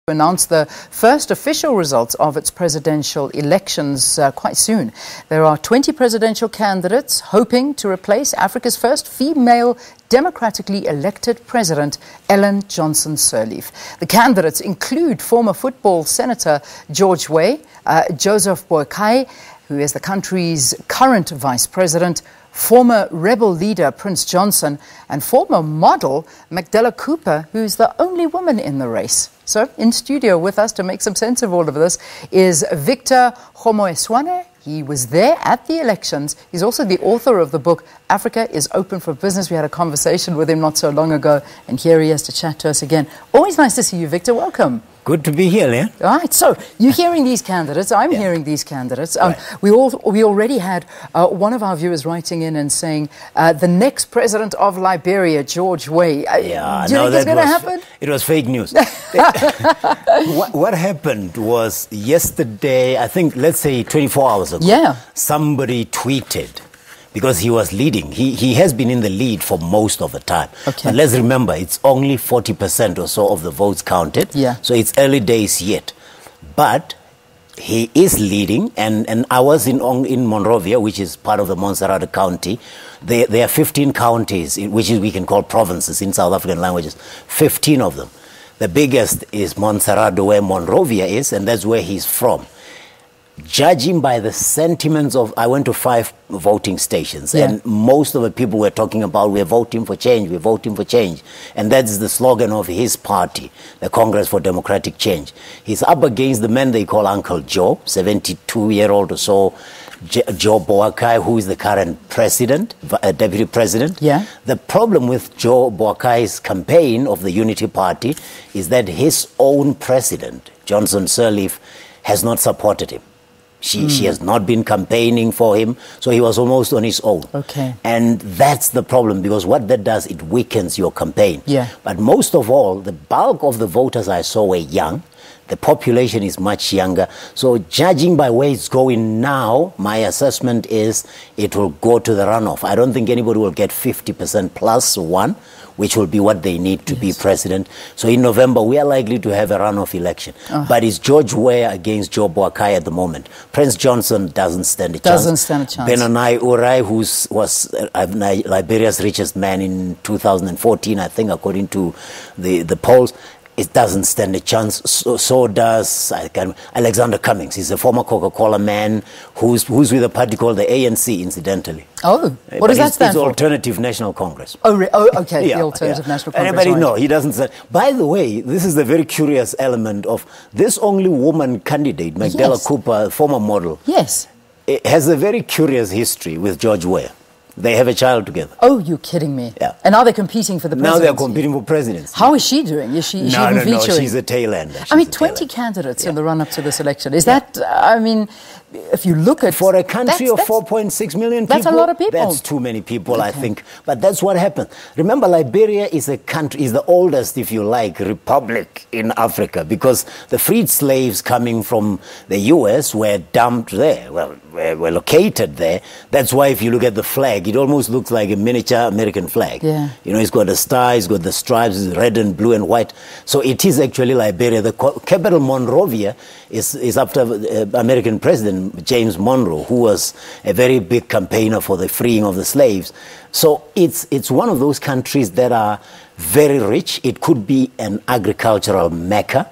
Announce the first official results of its presidential elections quite soon. There are 20 presidential candidates hoping to replace Africa's first female democratically elected president, Ellen Johnson Sirleaf. The candidates include former football Senator George Weah, Joseph Boakai, who is the country's current vice president, former rebel leader Prince Johnson, and former model Macdella Cooper, who's the only woman in the race. So, in studio with us to make some sense of all of this is Victor Kgomoeswana. He was there at the elections. He's also the author of the book, Africa is Open for Business. We had a conversation with him not so long ago, and here he is to chat to us again. Always nice to see you, Victor. Welcome. Good to be here, Leah. All right, so you're hearing these candidates. I'm hearing these candidates. Right. We already had one of our viewers writing in and saying the next president of Liberia, George Weah. Do you think it's going to happen? It was fake news. What happened was yesterday, I think, let's say 24 hours ago, somebody tweeted, because he was leading. He has been in the lead for most of the time. Okay. But let's remember, it's only 40% or so of the votes counted. Yeah. So it's early days yet. But he is leading, and I was in Monrovia, which is part of the Montserrat County. There are 15 counties, which we can call provinces in South African languages, 15 of them. The biggest is Montserrat, where Monrovia is, and that's where he's from. Judging by the sentiments of, I went to 5 voting stations, and most of the people were talking about, we're voting for change, we're voting for change. And that's the slogan of his party, the Congress for Democratic Change. He's up against the man they call Uncle Joe, 72-year-old or so, Joe Boakai, who is the current president, deputy president. Yeah. The problem with Joe Boakai's campaign of the Unity Party is that his own president, Johnson Sirleaf, has not supported him. She has not been campaigning for him, so he was almost on his own. Okay. And that's the problem, because what that does, it weakens your campaign. Yeah. But most of all, the bulk of the voters I saw were young. The population is much younger. So judging by where it's going now, my assessment is it will go to the runoff. I don't think anybody will get 50% plus one, which will be what they need to be president. So in November, we are likely to have a runoff election. But it's George Weah against Joe Boakai at the moment. Prince Johnson doesn't stand a chance. Doesn't stand a chance. Benoni Urai, who was Liberia's richest man in 2014, I think, according to the polls, it doesn't stand a chance. So does Alexander Cummings. He's a former Coca-Cola man who's with a party called the ANC, incidentally. Oh, what does that stand for? It's Alternative National Congress. Oh, okay, the Alternative National Congress. Anybody know? He doesn't stand. By the way, this is the very curious element of this only woman candidate, Macdella Cooper, former model. Yes. It has a very curious history with George Weah. They have a child together. Oh, you're kidding me. Yeah. And now they're competing for the presidency. Now they're competing for presidency. How is she doing? Is she even featuring? No, she's a tail ender. I mean, 20 candidates in the run-up to this election. Is that, I mean, if you look at... For a country of 4.6 million people... That's a lot of people. That's too many people, I think. But that's what happened. Remember, Liberia is a country, is the oldest, if you like, republic in Africa, because the freed slaves coming from the U.S. were dumped there, were located there. That's why if you look at the flag, it almost looks like a miniature American flag. Yeah. You know, it's got a star, it's got the stripes, it's red and blue and white. So it is actually Liberia. The capital, Monrovia, is after American President James Monroe, who was a very big campaigner for the freeing of the slaves. So it's one of those countries that are very rich. It could be an agricultural mecca.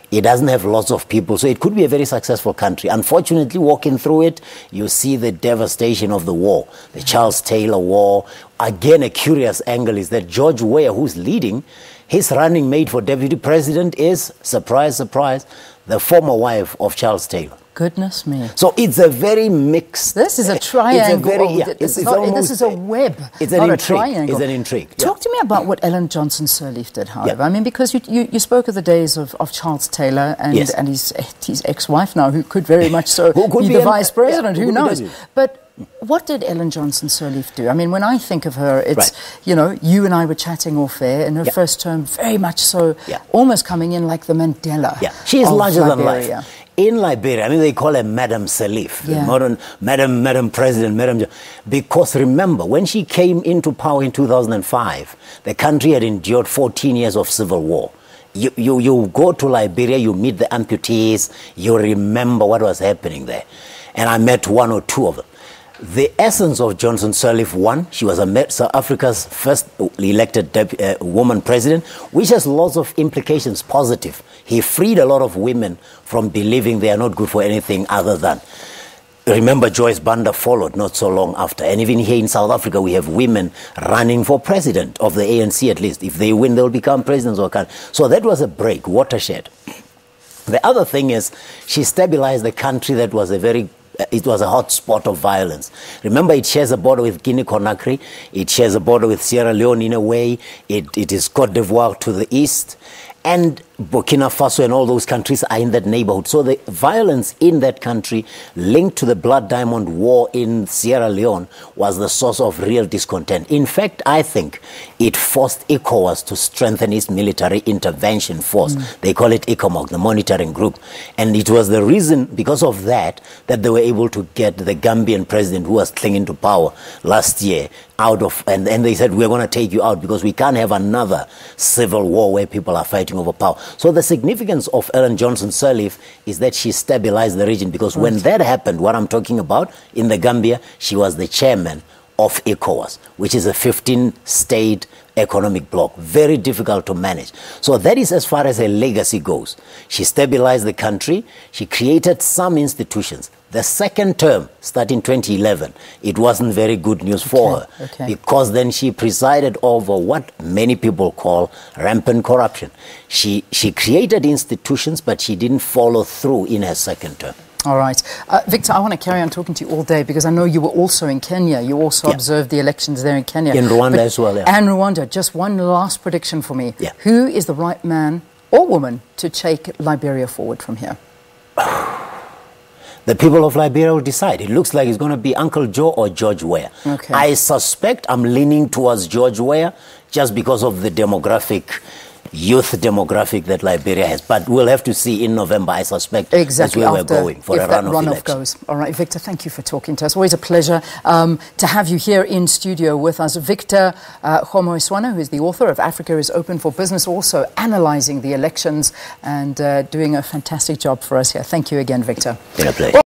It doesn't have lots of people, so it could be a very successful country. Unfortunately, walking through it, you see the devastation of the war, the Charles Taylor War. Again, a curious angle is that George Weah, who's leading, his running mate for deputy president is, surprise, surprise, the former wife of Charles Taylor. Goodness me. So it's a very mixed... This is a triangle. This is a web. It's an intrigue. It's an intrigue. Talk to me about what Ellen Johnson Sirleaf did, however. I mean, because you spoke of the days of Charles Taylor and his ex-wife now, who could very much so be the vice president. Who knows? But what did Ellen Johnson Sirleaf do? I mean, when I think of her, it's, you know, you and I were chatting off air in her first term, very much so, almost coming in like the Mandela. Yeah, she is larger than life. In Liberia, I mean, they call her Madam Sirleaf, the modern Madam President, because remember, when she came into power in 2005, the country had endured 14 years of civil war. You go to Liberia, you meet the amputees, you remember what was happening there. And I met one or two of them. The essence of Johnson Sirleaf, one, she was South Africa's first elected woman president, which has lots of implications, positive. He freed a lot of women from believing they are not good for anything other than. Remember, Joyce Banda followed not so long after. And even here in South Africa, we have women running for president of the ANC at least. If they win, they'll become presidents or can't. So that was a break, watershed. The other thing is she stabilized the country that was it was a hot spot of violence. Remember, it shares a border with Guinea-Conakry. It shares a border with Sierra Leone in a way. It is Cote d'Ivoire to the east. And Burkina Faso and all those countries are in that neighborhood. So the violence in that country linked to the Blood Diamond War in Sierra Leone was the source of real discontent. In fact, I think it forced ECOWAS to strengthen its military intervention force. They call it ECOMOG, the monitoring group. And it was the reason, because of that they were able to get the Gambian president who was clinging to power last year out of, and they said, we're going to take you out because we can't have another civil war where people are fighting over power. So the significance of Ellen Johnson Sirleaf is that she stabilized the region, because when that happened, what I'm talking about, in the Gambia, she was the chairman of ECOWAS, which is a 15-state economic bloc, very difficult to manage. So that is as far as her legacy goes. She stabilized the country. She created some institutions. The second term, starting 2011, it wasn't very good news for her, because then she presided over what many people call rampant corruption. She created institutions, but she didn't follow through in her second term. All right. Victor, I want to carry on talking to you all day, because I know you were also in Kenya. You also observed the elections there in Kenya. In Rwanda as well, And Rwanda. Just one last prediction for me. Who is the right man or woman to take Liberia forward from here? The people of Liberia will decide. It looks like it's going to be Uncle Joe or George Weah. I suspect I'm leaning towards George Weah just because of the youth demographic that Liberia has. But we'll have to see in November, I suspect, that's where we're going for a runoff election. All right, Victor, thank you for talking to us. Always a pleasure to have you here in studio with us. Victor Kgomoeswana, who is the author of Africa is Open for Business, also analysing the elections and doing a fantastic job for us here. Thank you again, Victor. Been a pleasure.